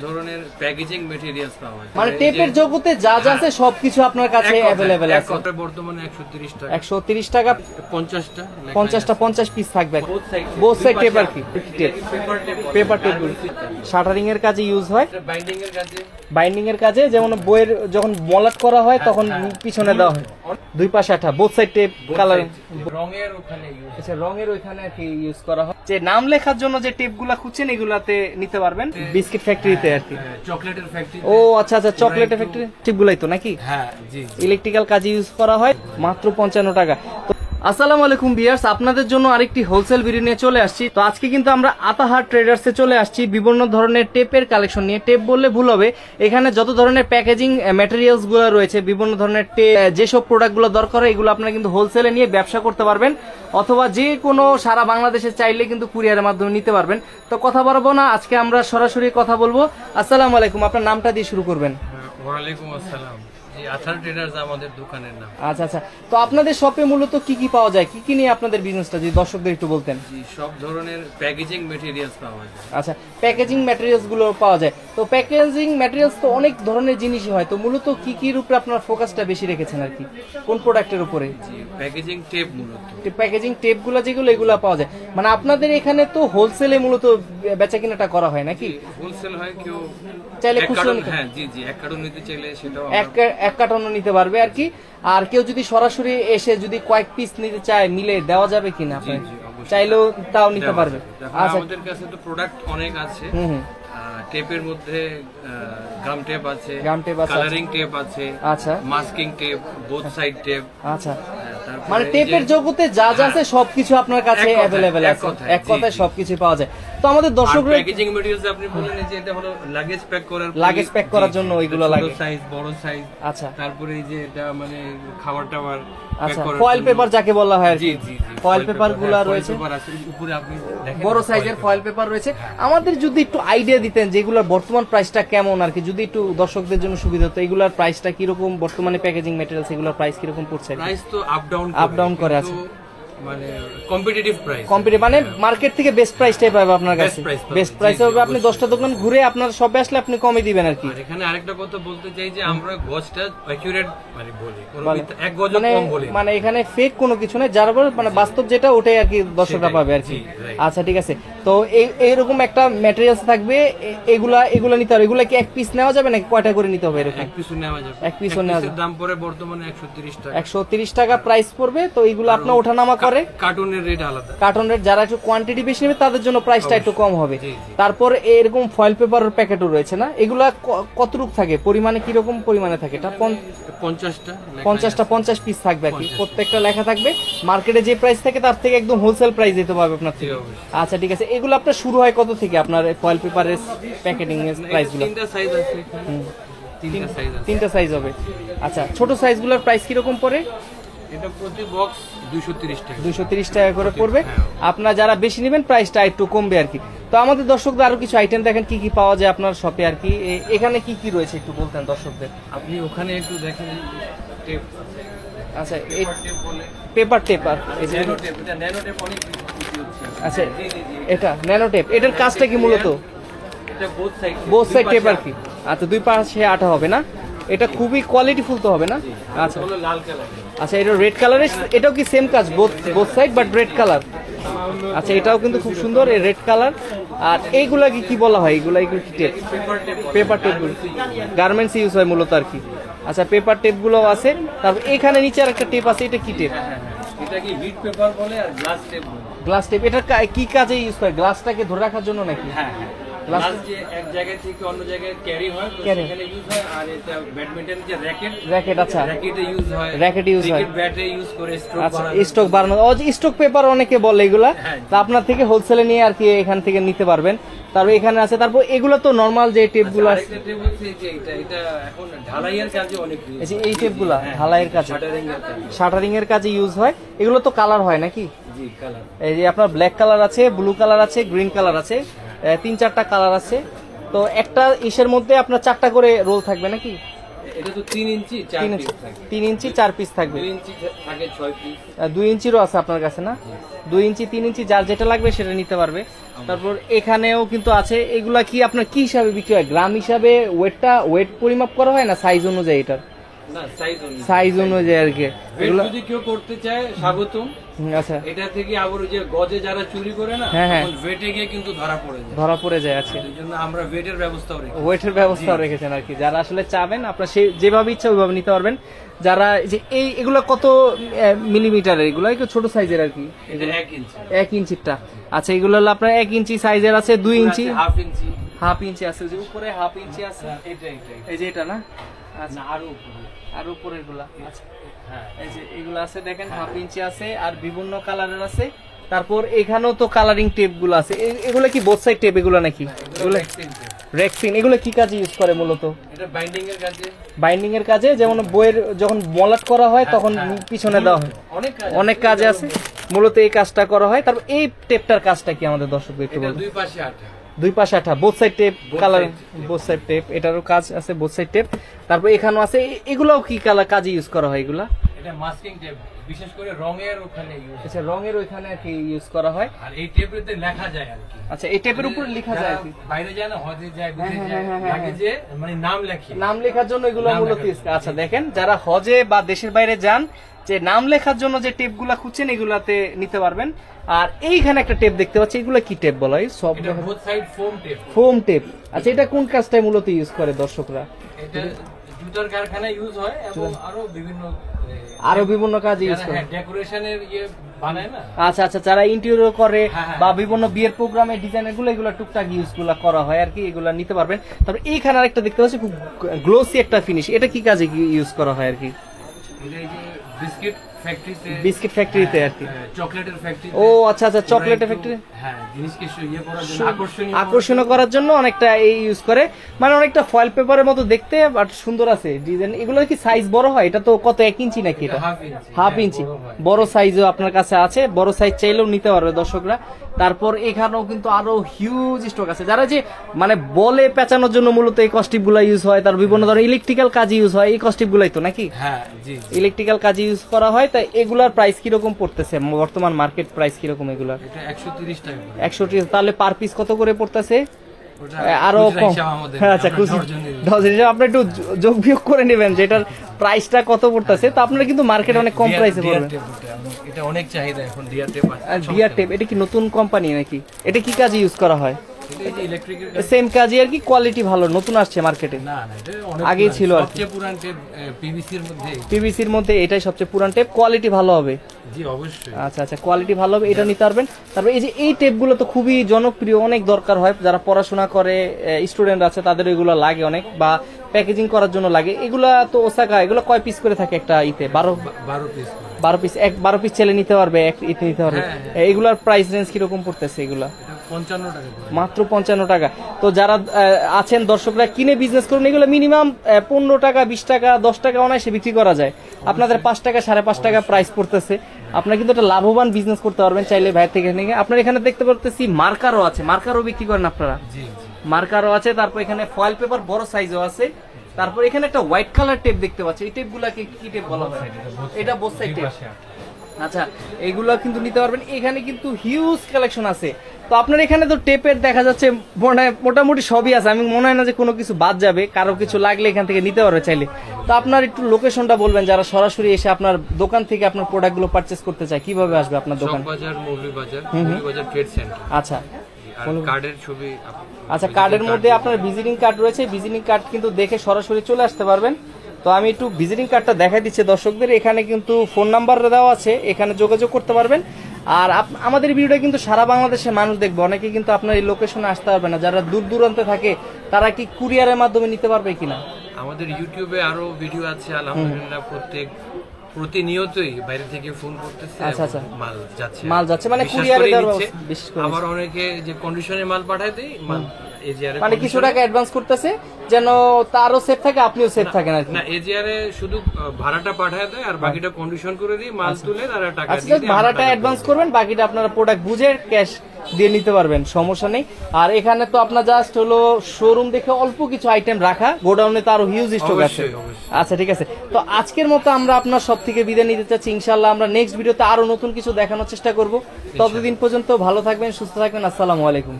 ধরনের packaging materials পাওয়া যায়। মানে টেপের জগতে যা যা আছে সবকিছু আপনার কাছে अवेलेबल আছে। বর্তমানে 130 টাকা। 130 টাকা 50টা 50 পিস থাকবে। বোথ সাইড টেপ আর কি? টেপ, পেপার টেপ শাটারিং এর কাজে ইউজ হয়। বাইন্ডিং এর কাজে যেমন বইয়ের যখন মলাট করা হয় তখন পিছনে দেওয়া হয়। দুই পাশে আঠা, বোথ সাইড টেপ কালার রঙের ওখানে ইউজ। আচ্ছা, রঙের ওইখানে আর কি ইউজ করা হয়। যে নাম লেখার জন্য যে টেপগুলা খুঁজছেন এগুলাতে নিতে পারবেন বিস্কিট ফ্যাক্টরিতে আর কি। চকলেটের ফ্যাক্টরি। ও আচ্ছা আচ্ছা, চকলেটের ফ্যাক্টরি টেপগুলাই তো নাকি? হ্যাঁ জি। ইলেকট্রিক্যাল কাজে ইউজ করা হয়, মাত্র 55 টাকা। তো আসসালামু আলাইকুম ভিউয়ার্স, আপনাদের জন্য আরেকটি হোলসেল ভিডিও নিয়ে চলে আসছি। তো আজকে কিন্তু আমরা আতাহার ট্রেডার্সে চলে আসছি বিভিন্ন ধরনের টেপের কালেকশন নিয়ে। টেপ বললে ভুল হবে, এখানে যত ধরনের প্যাকেজিং ম্যাটেরিয়ালস গুলো রয়েছে, বিভিন্ন ধরনের যেসব প্রোডাক্ট গুলো দরকার হয় এগুলো আপনারা কিন্তু হোলসেলে নিয়ে ব্যবসা করতে পারবেন, অথবা যে কোনো সারা বাংলাদেশে চাইলে কিন্তু কুরিয়ারের মাধ্যমে নিতে পারবেন। তো কথা বলবো না, আজকে আমরা সরাসরি কথা বলবো। আসসালামু আলাইকুম, আপনার নামটা দিয়ে শুরু করবেন। ওয়ালাইকুম আসসালাম। আথার ট্রেডার্স আমাদের দোকানের নাম। আচ্ছা আচ্ছা, তো আপনাদের শপে মূলত কি কি পাওয়া যায়, কি কি নিয়ে আপনাদের বিজনেসটা যদি দর্শকদের একটু বলতেন। জি, সব ধরনের প্যাকেজিং ম্যাটেরিয়ালস পাওয়া যায়। আচ্ছা, প্যাকেজিং ম্যাটেরিয়ালস গুলো পাওয়া যায়। তো প্যাকেজিং ম্যাটেরিয়ালস তো অনেক ধরনের জিনিসই হয়, তো মূলত কি কি উপরে আপনার ফোকাসটা বেশি রেখেছেন আর কি, কোন প্রোডাক্টের উপরে? জি, প্যাকেজিং টেপ মূলত। প্যাকেজিং টেপ গুলো যেগুলো এগুলো পাওয়া যায়, মানে আপনাদের এখানে তো হোলসেলে মূলত বেচা কিনাটা করা হয় নাকি? হোলসেল হয়, কেউ চাইলে খুচরো নিতে। হ্যাঁ জি জি, এক কার্টন নিতে চাইলে সেটাও এক কার্টনও নিতে পারবে আর কি। আর কেউ যদি সরাসরি এসে যদি কয়েক পিস নিতে চায় মিলে দেওয়া যাবে কিনা, আপনি চাইলেও তাও নিতে পারবে। আচ্ছা, আমাদের কাছে তো প্রোডাক্ট অনেক আছে। টেপের মধ্যে গাম টেপ আছে, কালারিং টেপ আছে, আচ্ছা, masking tape, both side tape. আচ্ছা, মানে টেপের জগতে যা যা আছে সবকিছু আপনার কাছে अवेलेबल আছে, এক কথায় সবকিছু পাওয়া যায়। তো আমাদের দর্শকরা প্যাকেজিং ম্যাটেরিয়ালস আপনি বললেন যে এটা হলো লাগেজ প্যাক করার জন্য ওইগুলো লাগে, ছোট সাইজ বড় সাইজ। আচ্ছা, তারপরে এই যে এটা মানে খাবার টাবার প্যাক করার, ফয়েল পেপার যাকে বলা হয়। জি জি, ফয়েল পেপার গুলো রয়েছে, উপরে আপনি দেখেন বড় সাইজের ফয়েল পেপার রয়েছে। আমাদের যদি একটু আইডিয়া দিতেন যে এগুলোর বর্তমান প্রাইসটা কেমন আর কি, যদি একটু দর্শকদের জন্য সুবিধা হতো। এগুলোর প্রাইসটা কি রকম বর্তমানে, প্যাকেজিং ম্যাটেরিয়ালস এগুলোর প্রাইস কি রকম পড়ছে? প্রাইস তো আপ ডাউন করে আছে, মানে কম্পিটিটিভ প্রাইস, মানে মার্কেট থেকে বেস্ট প্রাইসটাই পাবে আপনার কাছে, বেস্ট প্রাইস হবে। আপনি 10টা দোকান ঘুরে আপনার শপে আসলে আপনি কমে দিবেন আর কি। এখানে আরেকটা কথা বলতে চাই যে আমরা গজটা অ্যাকুরেট মানে বলি, এক গজ কম বলি, মানে এখানে ফেক কোনো কিছু নেই, যার উপর মানে বাস্তব যেটা ওটাই আর কি দর্শকরা পাবে আর কি। আচ্ছা ঠিক আছে, তো এইরকম একটা ম্যাটেরিয়ালস থাকবে, এগুলা নিতে হবে। এগুলা কি এক পিস নেওয়া যাবে নাকি কয়টা করে নিতে হবে? এরকম এক পিসও নেওয়া যাবে, এক পিসও নেওয়া যাবে। দাম পড়ে বর্তমানে 130 টাকা। 130 টাকা প্রাইস পড়বে। তো এইগুলো আপনার ওঠানামা করে, কার্টুনের রেট আলাদা। কার্টন রেট যারা একটু কোয়ান্টিটি বেশি নেবে তাদের জন্য প্রাইসটা একটু কম হবে। তারপর এরকম ফয়েল পেপারের প্যাকেটও রয়েছে না, এগুলা কতটুকু থাকে পরিমাণে, কি রকম পরিমাণে থাকে? এটা 50 পিস থাকবে আর কি, প্রত্যেকটা লেখা থাকবে। মার্কেটে যে প্রাইস থাকে তার থেকে একদম হোলসেল প্রাইস দিতে পারবে আপনার থেকে। আচ্ছা ঠিক আছে, এগুলো আপনার শুরু হয় কত থেকে আপনার ফয়েল পেপারের প্যাকেটিং এর প্রাইসগুলো? তিনটা সাইজ আছে, তিনটা সাইজ হবে। আচ্ছা, ছোট সাইজগুলোর প্রাইস কি রকম পড়ে? এটা প্রতি বক্স 230 টাকা, 230 টাকা করে পড়বে। আপনার যারা বেশি নেবেন প্রাইসটা একটু কমবে আর কি। তো আমাদের দর্শকদের আরো কিছু আইটেম দেখেন কি কি পাওয়া যায় আপনার শপে আর কি। এখানে কি কি রয়েছে একটু বলতেন দর্শকদের। আপনি ওখানে একটু দেখেন টেপ। আচ্ছা, পেপার টেপ আর ন্যানো টেপ, এটা ন্যানো টেপ অনেক বেশি হচ্ছে। আচ্ছা, এটা ন্যানো টেপ, এটার কাজটা কি মূলত? এটা বোথ সাইড টেপ আর কি। আচ্ছা, দুই পাশে আঠা হবে না, এটা খুবই কোয়ালিটিফুল তো হবে না? আচ্ছা, হলো লাল কালার। আচ্ছা, এটা রেড কালারের, এটাও কি সেম কাজ both side but red colour? আচ্ছা, এটাও কিন্তু খুব সুন্দর এই রেড কালার। আর এইগুলা কি বলা হয়? এগুলো কি tape? Paper tape, garments use হয় মূলত আর কি। আচ্ছা, পেপার টেপ গুলো আছে। তারপর এখানে নিচে আর একটা টেপ আছে, এটা কি টেপ? এটা কি হিট পেপার বলে আর গ্লাস টেপ বলে। গ্লাস টেপ, এটা কি কাজে ইউজ হয়? গ্লাসটাকে ধরে রাখার জন্য নাকি? হ্যাঁ, গ্লাস যে এক জায়গা থেকে অন্য জায়গায় ক্যারি হয়, তো সেখানে ইউজ হয়। আর এটা ব্যাডমিন্টন যে র‍্যাকেট, আচ্ছা, র‍্যাকেটে ইউজ হয়, ক্রিকেট ব্যাটে ইউজ করে স্ট্রোক বানানো। স্ট্রোক পেপার অনেকে বলে এগুলা। তা আপনার থেকে হোলসেলে নিয়ে আর কি এখান থেকে নিতে পারবেন। তারপর এখানে আছে, তারপর এগুলো তো নরমাল যে টেপগুলো আছে, এটা এখন ঢালাইয়ের কাজে অনেক ইউজ হয়। এই টেপগুলো ঢালাইয়ের কাজে, শাটারিং এর কাজে ইউজ হয়। এগুলো তো কালার হয় নাকি? জি, কালার। এই যে আপনার ব্ল্যাক কালার আছে, ব্লু কালার আছে, গ্রিন কালার আছে, 3-4টা কালার আছে। তো একটা ইসের মধ্যে আপনার 4টা করে রোল থাকবে নাকি? এটা তো 3 ইঞ্চি 4 পিস থাকে। 3 ইঞ্চি 4 পিস থাকবে। 2 ইঞ্চি থাকে 6 পিস। 2 ইঞ্চিরও আছে আপনার কাছে না? 2 ইঞ্চি 3 ইঞ্চি যার যেটা লাগবে সেটা নিতে পারবে। তারপর এখানেও কিন্তু আছে। এগুলা কি আপনার কি হিসাবে বিক্রি হয়? গ্রাম হিসাবে ওয়েট পরিমাপ করা হয় না সাইজ অনুযায়ী? এটার না, সাইজ অনুযায়ী আর কি। এগুলো যদি কেউ করতে চায় স্বাগতম। আচ্ছা, এটা থেকে আবার ওই যে গজে যারা চুরি করে না, তখন ওয়েটে গিয়ে কিন্তু ধরা পড়ে যায়। আচ্ছা, এই জন্য আমরা ওয়েটের ব্যবস্থাও রেখেছেন আর কি। যারা আসলে চাবেন আপনারা সেই যেভাবে ইচ্ছা ওইভাবে নিতে পারবেন। যারা যে এগুলো কত মিলিমিটারের? এগুলো একটু ছোট সাইজের আর কি। 1 ইঞ্চিটা। আচ্ছা, এগুলো হলো আপনার 1 ইঞ্চি সাইজের আছে, 2 ইঞ্চি, হাফ ইঞ্চি আছে, যে উপরে হাফ ইঞ্চি আছে। এই যে এটা না? আচ্ছা, আর উপরে এগুলা। আচ্ছা, এই যে এগুলো আছে দেখেন, হাফ ইঞ্চি আছে আর বিভিন্ন কালারের আছে। তারপর এখানেও তো কালারিং টেপ গুলো আছে। এগুলো কি বোথ সাইড টেপ এগুলো নাকি? রেক্সিন। এগুলো কি কাজে ইউজ করে মূলত? এটা বাইন্ডিং এর কাজে, যেমন বইয়ের যখন মলাট করা হয় তখন পিছনে দেওয়া হয়। অনেক কাজে আছে, মূলত এই কাজটা করা হয়। তারপর এই টেপটার কাজটা কি আমাদের দর্শকদের একটু বলুন। দুই পাশে আঠা, both side tape, colour both side tape, এটারও কাজ আছে বোথ সাইড টেপ। তারপর এখানেও আছে। এগুলাও কি কাজে ইউজ করা হয়? এগুলা এটা মাস্কিং টেপ, বিশেষ করে রঙের ওখানে ইউজ। আচ্ছা, রঙের ওখানে আর কি ইউজ করা হয়। আর এই টেপেতে লেখা যায় আর কি। আচ্ছা, এই টেপের উপরে লেখা যায় আর কি। বাইরে যায় না, হজে যায়, বিদেশে যায়, আগে যে মানে নাম লেখার জন্য এগুলো মূলত। আচ্ছা, দেখেন যারা হজে বা দেশের বাইরে যান, যে নাম লেখার জন্য যে টেপ গুলা খুঁজছেন এগুলাতে নিতে পারবেন। আর এইখানে একটা টেপ দেখতে পাচ্ছি, এগুলা কি টেপ বলা হয়? সব ফোম টেপ। আচ্ছা, এটা কোন কাজটায় মূলত ইউজ করে দর্শকরা? এটা জুতার কারখানায় ইউজ হয় এবং আরো বিভিন্ন কাজে ইউজ করে। ডেকোরেশনের বানায় না? আচ্ছা আচ্ছা, যারা ইন্টেরিয়র করে বা বিভিন্ন বিয়ের প্রোগ্রামে ডিজাইন এগুলো টুকটাক ইউজ করা হয় আর কি। এগুলা নিতে পারবেন। তারপর এইখানে আরেকটা দেখতে পাচ্ছি, খুব গ্লোসি একটা ফিনিশ। এটা কি কাজে ইউজ করা হয় আর কি? বিস্কিট ফ্যাক্টরিতে আর কি, চকলেটের ফ্যাক্টরি। ও আচ্ছা আচ্ছা, চকলেটের ফ্যাক্টরি। হ্যাঁ, জিনিসকে করার জন্য, আকর্ষণীয় করার জন্য অনেকটা এই ইউজ করে। মানে অনেকটা ফয়েল পেপারের মতো দেখতে, বাট সুন্দর আছে ডিজাইন। এগুলো কি সাইজ বড় হয়? এটা তো কত, 1 ইঞ্চি নাকি? এটা হাফ ইঞ্চি। বড় সাইজও আপনার কাছে আছে, বড় সাইজ চাইলেও নিতে পারবে দর্শকরা। তারপর এখানেও কিন্তু আরো হিউজ স্টক আছে। যারা যে মানে বলে পেঁচানোর জন্য মূলত এই কস্টিপ গুলা ইউজ হয়, তার বিভিন্ন ধরনের ইলেকট্রিক্যাল কাজে ইউজ হয়। এই কস্টিপ গুলাই তো নাকি? হ্যাঁ, জি, ইলেকট্রিক্যাল কাজে ইউজ করা হয়। তাই এগুলার প্রাইস কিরকম পড়তেছে বর্তমান মার্কেট প্রাইস কিরকম এগুলার? এটা 130 টাকা। 130। তাহলে পার পিস কত করে পড়তেছে? আরো কম। আচ্ছা, আপনি একটু যোগ বিয়োগ করে নেবেন যেটার প্রাইসটা কত পড়তেছে। তো আপনারা কিন্তু মার্কেটে অনেক কম প্রাইসে পাবেন। এটা অনেক চাহিদা এখন ডিয়ার টেপ। এটা কি নতুন কোম্পানি নাকি? এটা কি কাজে ইউজ করা হয়? সেম কাজই আর কি, কোয়ালিটি ভালো, নতুন আসছে মার্কেটে? না না, এটা আগেই ছিল। সবচেয়ে পুরান টেপ পিভিসির মধ্যে এটাই সবচেয়ে পুরান টেপ। কোয়ালিটি ভালো হবে? জি, অবশ্যই। আচ্ছা আচ্ছা, কোয়ালিটি ভালো হবে, এটা নিতে পারবেন। তারপর এই যে এই টেপগুলো তো খুবই জনপ্রিয়, অনেক দরকার হয়। যারা পড়াশোনা করে স্টুডেন্ট আছে তাদের এগুলো লাগে অনেক, বা প্যাকেজিং করার জন্য লাগে। এগুলা তো ওসাকা, এগুলো কয় পিস করে থাকে একটা ইতে? 12 পিস। 12 পিস ছেলে নিতে পারবে, এক ইতে নিতে পারবে। এগুলার প্রাইস রেঞ্জ কিরকম পড়তেছে? এগুলা 55 টাকা, মাত্র 55 টাকা। তো যারা আছেন দর্শকরা, কিনে বিজনেস করুন। এগুলো মিনিমাম 15 টাকা, 20 টাকা, 10 টাকা অনায়াসে বিক্রি করা যায়। আপনাদের 5 টাকা, 5.5 টাকা প্রাইস পড়তেছে। আপনারা কিন্তু একটা লাভবান বিজনেস করতে পারবেন চাইলে ভাইয়ের থেকে নিয়ে। আপনার এখানে দেখতে পারতেছি মার্কারও আছে। মার্কারও বিক্রি করেন আপনারা? জি, মার্কারও আছে। তারপর এখানে ফয়েল পেপার বড় সাইজও আছে। তারপর এখানে একটা হোয়াইট কালার টেপ দেখতে পাচ্ছি। এই টেপগুলাকে কি টেপ বলা হয়? এটা বোথ সাইড টেপ। আচ্ছা, এগুলো কিন্তু নিতে পারবেন। এখানে কিন্তু হিউজ কালেকশন আছে। তো আপনার এখানে তো টেপের দেখা যাচ্ছে মোটামুটি সবই আছে। আমি মনে হয় না যে কোনো কিছু বাদ যাবে। কারো কিছু লাগলে এখান থেকে নিতে পারবে চাইলে। তো আপনার একটু লোকেশনটা বলবেন, যারা সরাসরি এসে আপনার দোকান থেকে আপনার প্রোডাক্টগুলো পারচেজ করতে চায়, কিভাবে আসবে আপনার দোকান? Moulvibazar trade centre. আচ্ছা, কার্ডের ছবি। আচ্ছা, কার্ডের মধ্যে আপনার ভিজিটিং কার্ড রয়েছে। ভিজিটিং কার্ড কিন্তু দেখে সরাসরি চলে আসতে পারবেন। তো আমি একটু ভিজিটিং কার্ডটা দেখাই দিচ্ছি দর্শকদের। এখানে কিন্তু ফোন নাম্বার দেওয়া আছে, এখানে যোগাযোগ করতে পারবেন। আর আমাদের ভিডিওটা কিন্তু সারা বাংলাদেশের মানুষ দেখবে। অনেকে কিন্তু আপনার এই লোকেশনে আসতে পারবে না। যারা দূর দূরান্তে থাকে তারা কি কুরিয়ারের মাধ্যমে নিতে পারবে কিনা? আমাদের ইউটিউবে আরো ভিডিও আছে আলহামদুলিল্লাহ। প্রতিনিয়তই বাইরে থেকে ফোন করতেছে। আচ্ছা আচ্ছা, মাল যাচ্ছে মানে কুরিয়ারে বিশেষ করে। আবার অনেকে যে কন্ডিশনে মাল পাঠায় দেয়, মানে কিছু টাকা অ্যাডভান্স করতেছে যেন তারও সেফ থাকে, আপনিও সেফ থাকেন আর কি। না, এজিআরে শুধু ভাড়াটা পাঠায় দেয় আর বাকিটা কন্ডিশন করে দিই, মাল তুলে তারা টাকা দিয়ে। ভাড়াটা অ্যাডভান্স করবেন, বাকিটা আপনারা প্রোডাক্ট বুঝে ক্যাশ দিয়ে নিতে পারবেন, সমস্যা নেই। আর এখানে তো আপনার জাস্ট হলো শোরুম দেখে অল্প কিছু আইটেম রাখা, গোডাউনে তো আরো হিউজ স্টক আছে। আচ্ছা ঠিক আছে, তো আজকের মতো আমরা আপনার সব থেকে বিদায় নিতে চাচ্ছি। ইনশাআল্লাহ আমরা নেক্সট ভিডিওতে আরো নতুন কিছু দেখানোর চেষ্টা করব। ততদিন পর্যন্ত ভালো থাকবেন, সুস্থ থাকবেন। আসসালামু আলাইকুম।